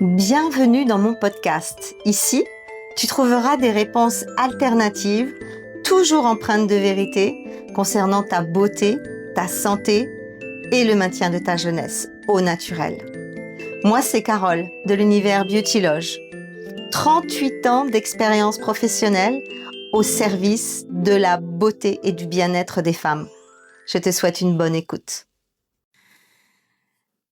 Bienvenue dans mon podcast. Ici, tu trouveras des réponses alternatives, toujours empreintes de vérité, concernant ta beauté, ta santé et le maintien de ta jeunesse au naturel. Moi, c'est Carole de l'univers Beautyloge. 38 ans d'expérience professionnelle au service de la beauté et du bien-être des femmes. Je te souhaite une bonne écoute.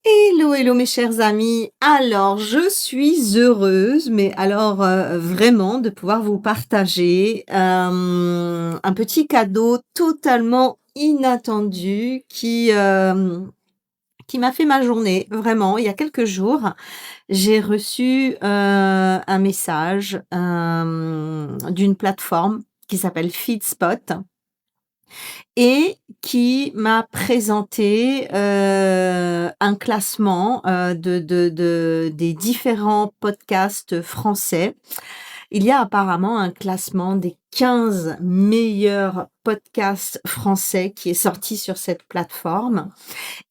Hello mes chers amis. Alors, je suis heureuse, mais alors vraiment de pouvoir vous partager un petit cadeau totalement inattendu qui m'a fait ma journée. Vraiment, il y a quelques jours, j'ai reçu un message d'une plateforme qui s'appelle Feedspot et qui m'a présenté, un classement, de des différents podcasts français. Il y a apparemment un classement des 15 meilleurs podcasts français qui est sorti sur cette plateforme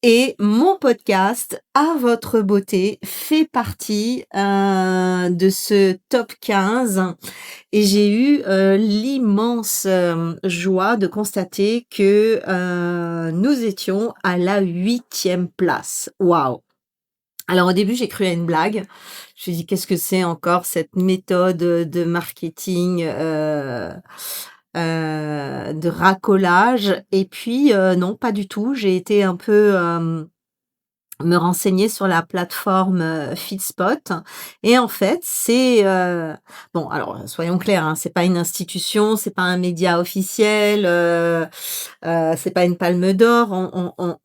et mon podcast À votre beauté fait partie, de ce top 15 et j'ai eu, l'immense, joie de constater que, nous étions à la 8e place. Waouh! Alors au début, j'ai cru à une blague. Je me suis dit: «Qu'est-ce que c'est encore cette méthode, de marketing, de racolage?» Et puis, non, pas du tout. J'ai été un peu, me renseigner sur la plateforme, Feedspot et en fait, c'est, bon alors soyons clairs, hein, c'est pas une institution, c'est pas un média officiel, c'est pas une palme d'or,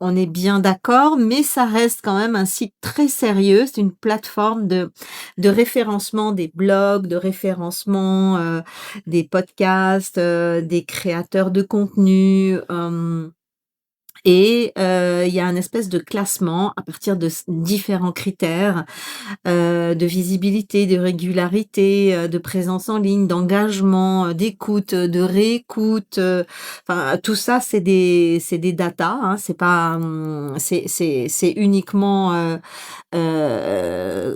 on est bien d'accord, mais ça reste quand même un site très sérieux. C'est une plateforme de référencement des blogs, de référencement, des podcasts, des créateurs de contenu, et il y a un espèce de classement à partir de différents critères, de visibilité, de régularité, de présence en ligne, d'engagement, d'écoute, de réécoute, enfin tout ça c'est des datas, hein, c'est pas, c'est uniquement,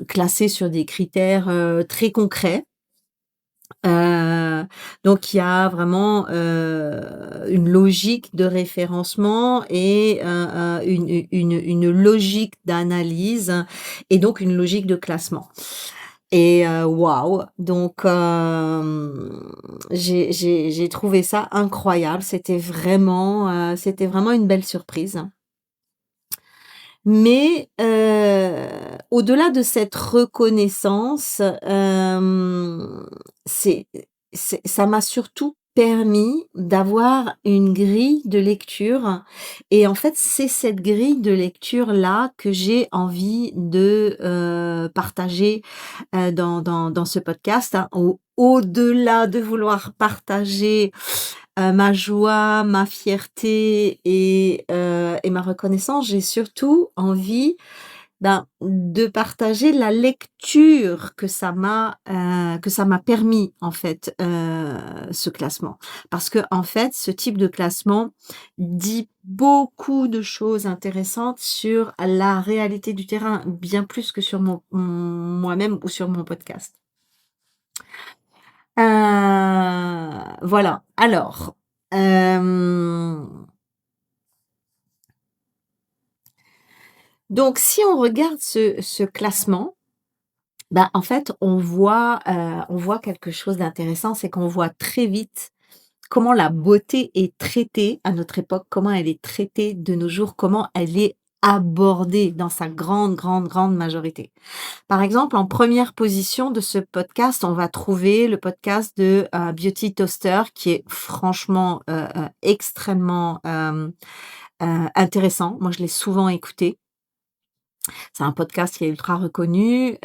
classé sur des critères, très concrets. Heu, donc il y a vraiment, une logique de référencement et une logique d'analyse et donc une logique de classement et waouh! Donc j'ai trouvé ça incroyable. C'était vraiment une belle surprise. Mais au-delà de cette reconnaissance, c'est ça m'a surtout permis d'avoir une grille de lecture et en fait, c'est cette grille de lecture-là que j'ai envie de, partager, dans ce podcast, hein. Au-delà de vouloir partager ma joie, ma fierté et ma reconnaissance, j'ai surtout envie, ben, de partager la lecture que ça m'a permis en fait, ce classement. Parce que en fait, ce type de classement dit beaucoup de choses intéressantes sur la réalité du terrain, bien plus que sur moi-même ou sur mon podcast. Voilà. Alors, donc si on regarde ce classement, bah, en fait, on voit quelque chose d'intéressant, c'est qu'on voit très vite comment la beauté est traitée à notre époque, comment elle est traitée de nos jours, comment elle est abordée dans sa grande, grande, grande majorité. Par exemple, en première position de ce podcast, on va trouver le podcast de, Beauty Toaster qui est franchement, extrêmement, intéressant. Moi, je l'ai souvent écouté. C'est un podcast qui est ultra reconnu,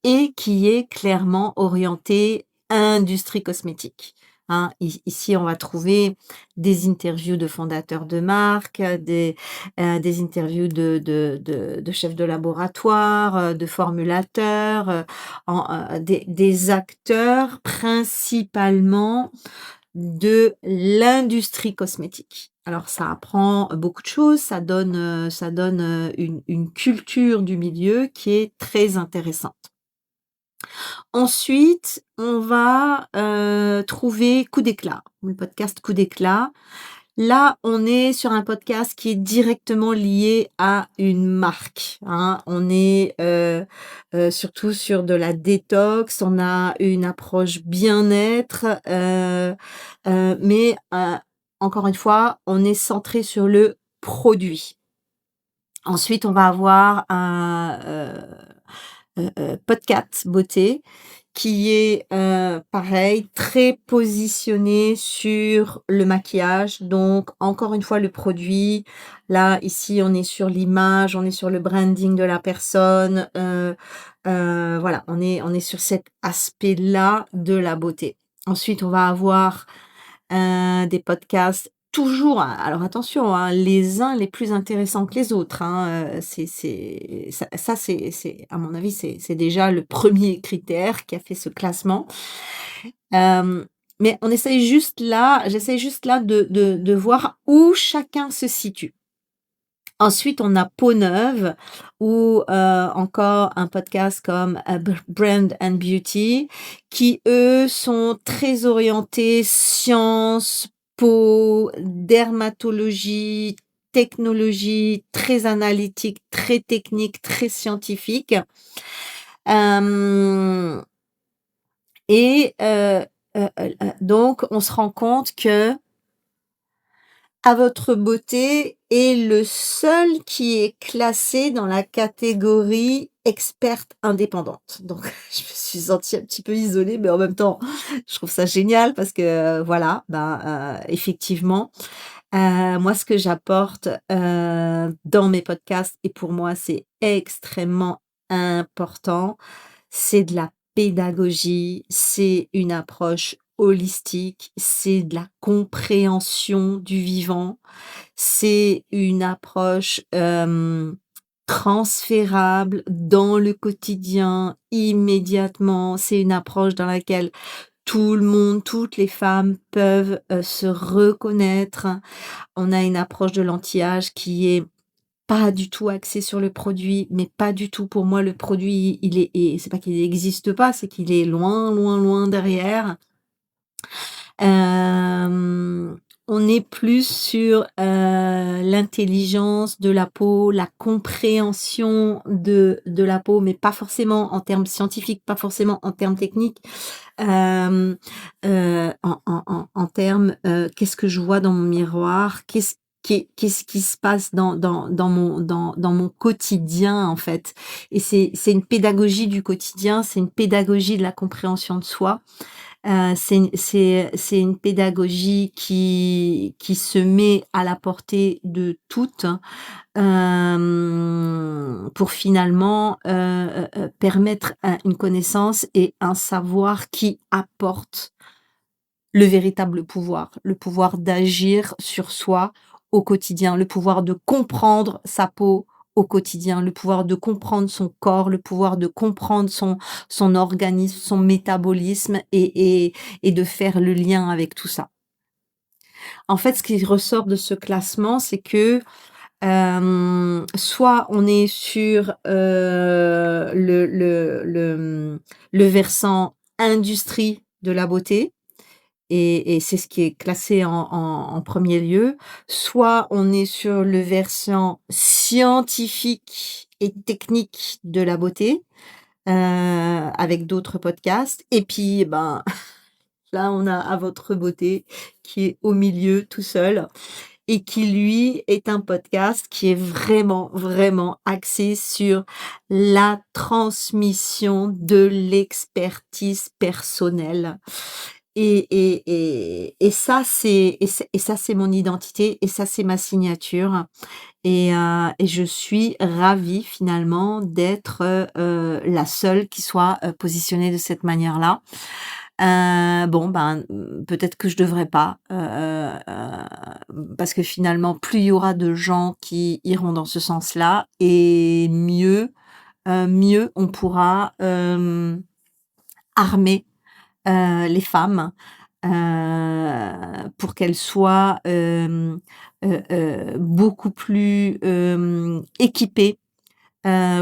et qui est clairement orienté industrie cosmétique, hein. Ici, on va trouver des interviews de fondateurs de marques, des interviews de chefs de laboratoire, de formulateurs, des acteurs principalement de l'industrie cosmétique. Alors ça apprend beaucoup de choses, ça donne, une culture du milieu qui est très intéressante. Ensuite, on va, trouver Coup d'éclat, le podcast Coup d'éclat. Là, on est sur un podcast qui est directement lié à une marque, hein. On est, surtout sur de la détox, on a une approche bien-être, mais, encore une fois, on est centré sur le produit. Ensuite, on va avoir un, podcast beauté qui est, pareil, très positionné sur le maquillage. Donc encore une fois, le produit. Là, ici, on est sur l'image, on est sur le branding de la personne, voilà, on est sur cet aspect-là de la beauté. Ensuite, on va avoir des podcasts toujours alors attention, hein, les uns les plus intéressants que les autres, hein, c'est ça c'est à mon avis, c'est déjà le premier critère qui a fait ce classement. Hem, mais on essaye juste là j'essaie juste là de voir où chacun se situe. Ensuite, on a Peau Neuve ou encore un podcast comme, Brand and Beauty qui, eux, sont très orientés science, peau, dermatologie, technologie, très analytique, très technique, très scientifique. Hem et donc on se rend compte que À votre beauté est le seul qui est classé dans la catégorie experte indépendante. Donc je me suis sentie un petit peu isolée, mais en même temps, je trouve ça génial parce que, voilà, ben, effectivement, moi ce que j'apporte, dans mes podcasts et pour moi c'est extrêmement important, c'est de la pédagogie, c'est une approche holistique, c'est de la compréhension du vivant, c'est une approche, transférable dans le quotidien, immédiatement. C'est une approche dans laquelle tout le monde, toutes les femmes peuvent, se reconnaître. On a une approche de l'anti-âge qui est pas du tout axée sur le produit, mais pas du tout. Pour moi, le produit, il est et c'est pas qu'il n'existe pas, c'est qu'il est loin, loin, loin derrière. Hem, on est plus sur, l'intelligence de la peau, la compréhension de la peau, mais pas forcément en termes scientifiques, pas forcément en termes techniques. Hem, en termes, qu'est-ce que je vois dans mon miroir? Qu'est-ce qui se passe dans mon quotidien, en fait? Et c'est une pédagogie du quotidien, c'est une pédagogie de la compréhension de soi. C'est une pédagogie qui se met à la portée de toutes, pour finalement, permettre une connaissance et un savoir qui apporte le pouvoir d'agir sur soi au quotidien, le pouvoir de comprendre sa peau au quotidien, le pouvoir de comprendre son corps, le pouvoir de comprendre son organisme, son métabolisme et de faire le lien avec tout ça. En fait, ce qui ressort de ce classement, c'est que, soit on est sur, le versant industrie de la beauté, et c'est ce qui est classé en 1er lieu. Soit on est sur le versant scientifique et technique de la beauté, avec d'autres podcasts et puis, ben, là, on a À votre beauté qui est au milieu tout seul et qui lui est un podcast qui est vraiment, vraiment axé sur la transmission de l'expertise personnelle. Et ça, c'est mon identité et ça, c'est ma signature et je suis ravie finalement d'être, la seule qui soit, positionnée de cette manière-là. Bon, ben, peut-être que je devrais pas, parce que finalement, plus il y aura de gens qui iront dans ce sens-là et mieux on pourra, armer, les femmes, pour qu'elles soient, beaucoup plus, équipées,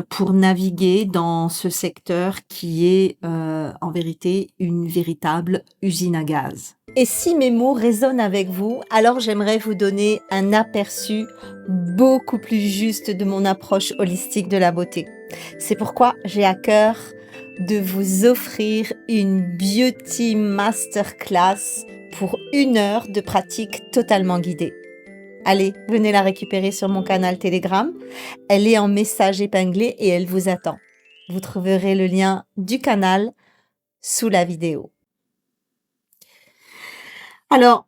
pour naviguer dans ce secteur qui est, en vérité, une véritable usine à gaz. Et si mes mots résonnent avec vous, alors j'aimerais vous donner un aperçu beaucoup plus juste de mon approche holistique de la beauté. C'est pourquoi j'ai à cœur de vous offrir une beauty masterclass pour 1 heure de pratique totalement guidée. Allez, venez la récupérer sur mon canal Telegram. Elle est en message épinglé et elle vous attend. Vous trouverez le lien du canal sous la vidéo. Alors,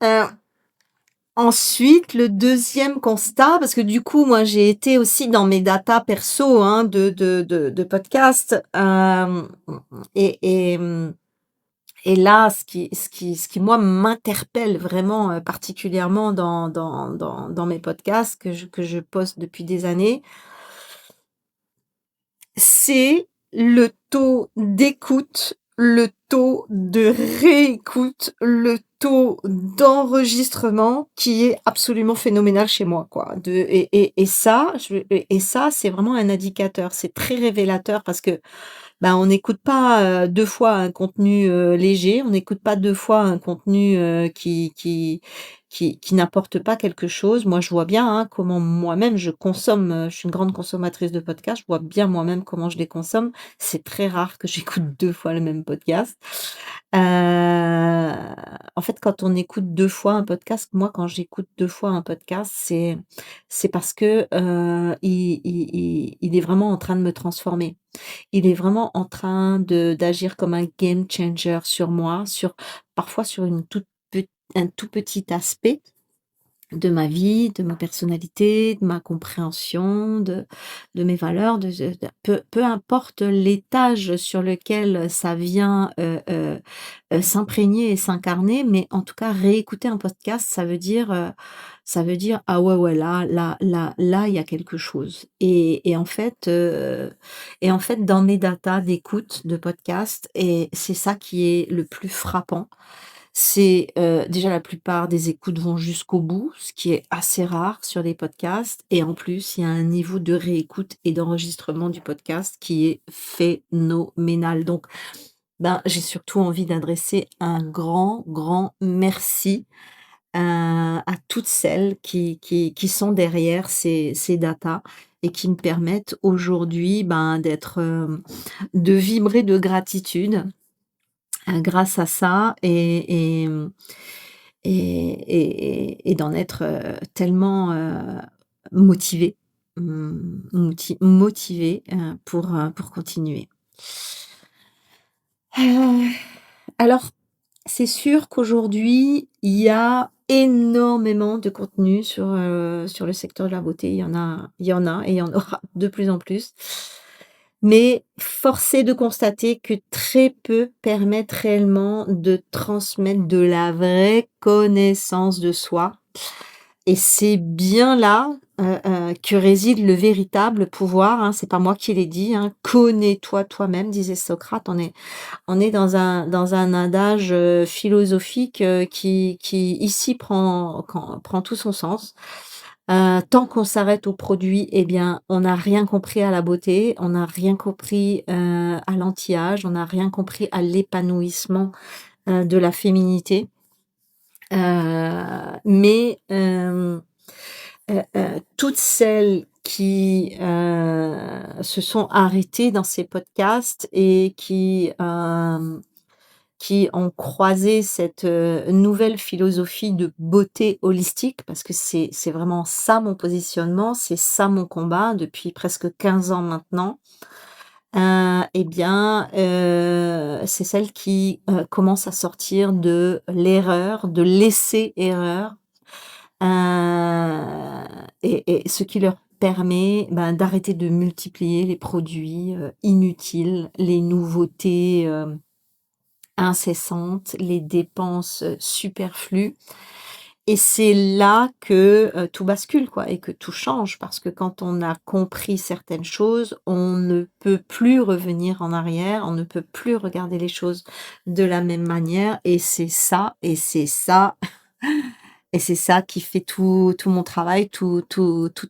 euh, ensuite, le deuxième constat, parce que du coup, moi, j'ai été aussi dans mes datas perso hein, de podcast. Et, et, hum, et là, ce qui moi, m'interpelle vraiment particulièrement dans mes podcasts que je poste depuis des années, c'est le taux d'écoute, le taux de réécoute, le taux d'enregistrement qui est absolument phénoménal chez moi, quoi. Et ça, c'est vraiment un indicateur. C'est très révélateur parce que bah, on n'écoute pas, 2 fois un contenu, léger, on n'écoute pas 2 fois un contenu, qui n'apporte pas quelque chose. Moi, je vois bien, hein, comment moi-même je consomme, je suis une grande consommatrice de podcasts, je vois bien moi-même comment je les consomme. C'est très rare que j'écoute 2 fois le même podcast. En fait, quand on écoute 2 fois un podcast, moi, quand j'écoute 2 fois un podcast, c'est parce que, il est vraiment en train de me transformer. Il est vraiment en train d'agir comme un game changer sur moi, parfois sur un tout petit aspect de ma vie, de ma personnalité, de ma compréhension, de mes valeurs, peu importe l'étage sur lequel ça vient, s'imprégner et s'incarner, mais en tout cas réécouter un podcast, ça veut dire: «Ah ouais, ouais, là, il y a quelque chose» et en fait, dans mes datas d'écoute de podcast et c'est ça qui est le plus frappant, c'est, déjà la plupart des écoutes vont jusqu'au bout, ce qui est assez rare sur les podcasts et en plus, il y a un niveau de réécoute et d'enregistrement du podcast qui est phénoménal. Donc, ben, j'ai surtout envie d'adresser un grand, grand merci, à toutes celles qui sont derrière ces datas et qui me permettent aujourd'hui, ben, de vibrer de gratitude, grâce à ça et d'en être, tellement, motivée, motivée, pour continuer. Heu, alors, c'est sûr qu'aujourd'hui, il y a énormément de contenu sur le secteur de la beauté. Il y en a et il y en aura de plus en plus. Mais force est de constater que très peu permettent réellement de transmettre de la vraie connaissance de soi et c'est bien là, que réside le véritable pouvoir, hein. C'est pas moi qui l'ai dit, hein. «Connais-toi toi-même», disait Socrate. On est dans un adage, philosophique, qui ici prend tout son sens. Tant qu'on s'arrête au produit, eh bien, on n'a rien compris à la beauté, on n'a rien compris, à l'anti-âge, on n'a rien compris à l'épanouissement, de la féminité. Mais toutes celles qui se sont arrêtées dans ces podcasts et qui ont croisé cette, nouvelle philosophie de beauté holistique parce que c'est vraiment ça mon positionnement, c'est ça mon combat depuis presque 15 ans maintenant. Et bien, c'est celle qui, commence à sortir de l'erreur, de l'essai-erreur, et ce qui leur permet, ben, d'arrêter de multiplier les produits, inutiles, les nouveautés, incessantes, les dépenses, superflues et c'est là que, tout bascule quoi et que tout change parce que quand on a compris certaines choses, on ne peut plus revenir en arrière, on ne peut plus regarder les choses de la même manière et c'est ça et c'est ça qui fait tout mon travail, toute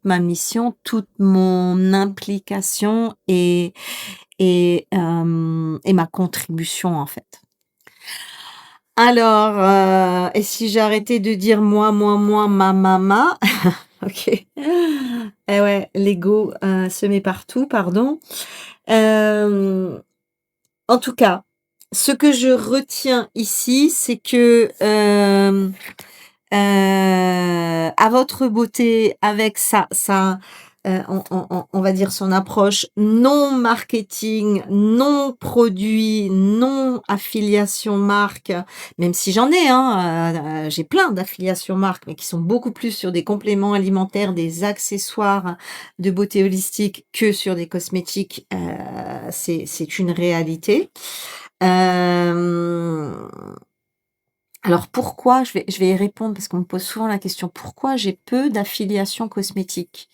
ma mission, toute mon implication et ma contribution, en fait. Alors, et si j'arrêtais de dire moi, ma, OK. Et ouais, l'ego, se met partout, pardon. Hem, En tout cas, ce que je retiens ici, c'est que, à votre beauté, avec on va dire son approche non marketing, non produit, non affiliation marque, même si j'en ai, hein, j'ai plein d'affiliations marques, mais qui sont beaucoup plus sur des compléments alimentaires, des accessoires de beauté holistique que sur des cosmétiques, c'est une réalité. Hem alors pourquoi? Je vais y répondre parce qu'on me pose souvent la question: «Pourquoi j'ai peu d'affiliations cosmétiques?»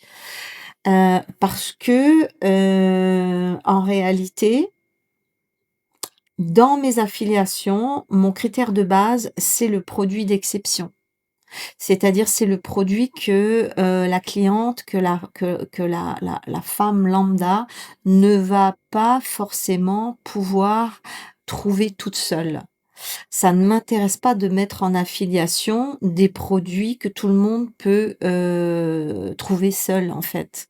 Parce que, en réalité, dans mes affiliations, mon critère de base, c'est le produit d'exception. C'est-à-dire, c'est le produit que, la cliente, que la femme lambda ne va pas forcément pouvoir trouver toute seule. Ça ne m'intéresse pas de mettre en affiliation des produits que tout le monde peut, trouver seul, en fait.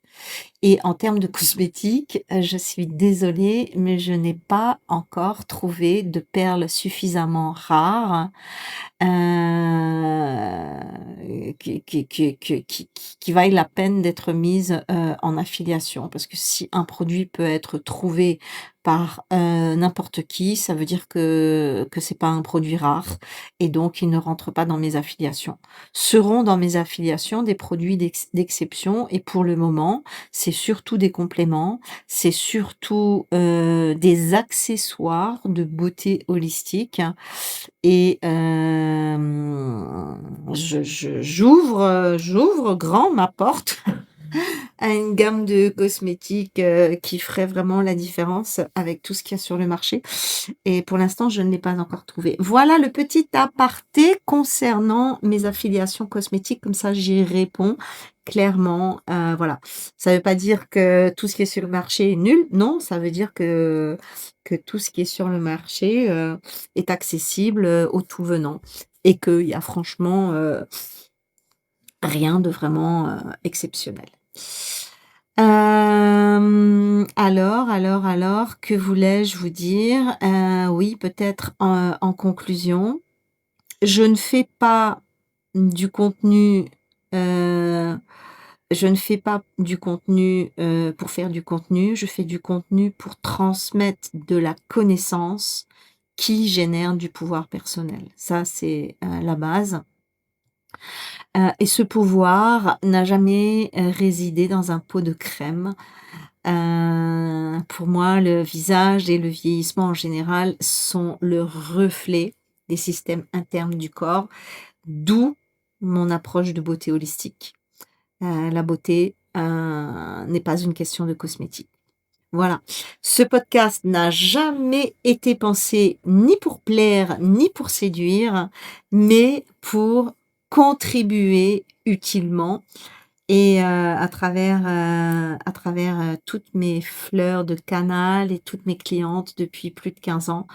Et en termes de cosmétiques, je suis désolée, mais je n'ai pas encore trouvé de perles suffisamment rares, qui vaillent la peine d'être mises, en affiliation. Parce que si un produit peut être trouvé par, n'importe qui, ça veut dire que c'est pas un produit rare et donc il ne rentre pas dans mes affiliations. Seront dans mes affiliations des produits d'exception et pour le moment, c'est surtout des compléments, c'est surtout, des accessoires de beauté holistique et j'ouvre grand ma porte à une gamme de cosmétiques, qui ferait vraiment la différence avec tout ce qu'il y a sur le marché et pour l'instant, je ne l'ai pas encore trouvé. Voilà le petit aparté concernant mes affiliations cosmétiques, comme ça j'y réponds clairement, voilà. Ça ne veut pas dire que tout ce qui est sur le marché est nul, non, ça veut dire que tout ce qui est sur le marché, est accessible, aux tout venants et qu'il y a franchement, rien de vraiment, exceptionnel. Alors, que voulais-je vous dire? Oui, peut-être en conclusion, je ne fais pas du contenu, heu, je ne fais pas du contenu, pour faire du contenu, je fais du contenu pour transmettre de la connaissance qui génère du pouvoir personnel. Ça, c'est, la base. Et ce pouvoir n'a jamais, résidé dans un pot de crème. Pour moi, le visage et le vieillissement en général sont le reflet des systèmes internes du corps, d'où mon approche de beauté holistique. La beauté, n'est pas une question de cosmétique. Voilà. Ce podcast n'a jamais été pensé ni pour plaire, ni pour séduire, mais pour contribuer utilement et à travers, toutes mes fleurs de canal et toutes mes clientes depuis plus de 15 ans,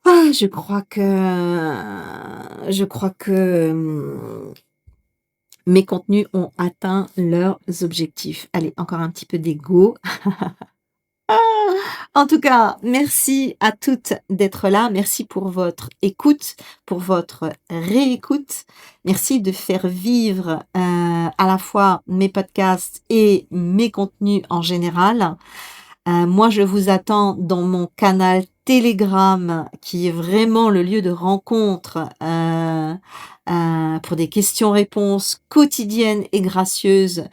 je crois que mes contenus ont atteint leurs objectifs. Allez, encore un petit peu d'ego. En tout cas, merci à toutes d'être là. Merci pour votre écoute, pour votre réécoute. Merci de faire vivre, à la fois mes podcasts et mes contenus en général. Moi, je vous attends dans mon canal Telegram qui est vraiment le lieu de rencontre, pour des questions-réponses quotidiennes et gracieuses,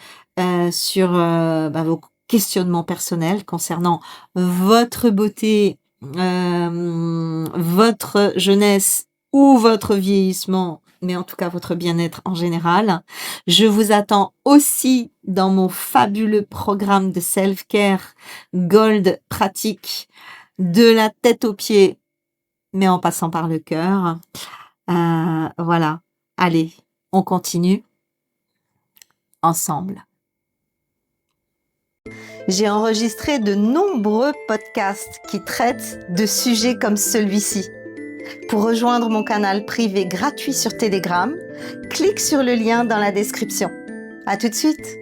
sur, vos questionnements personnels concernant votre beauté, votre jeunesse ou votre vieillissement, mais en tout cas votre bien-être en général. Je vous attends aussi dans mon fabuleux programme de self-care Gold pratique, de la tête aux pieds, mais en passant par le cœur. Voilà. Allez, on continue ensemble. J'ai enregistré de nombreux podcasts qui traitent de sujets comme celui-ci. Pour rejoindre mon canal privé gratuit sur Telegram, clique sur le lien dans la description. À tout de suite!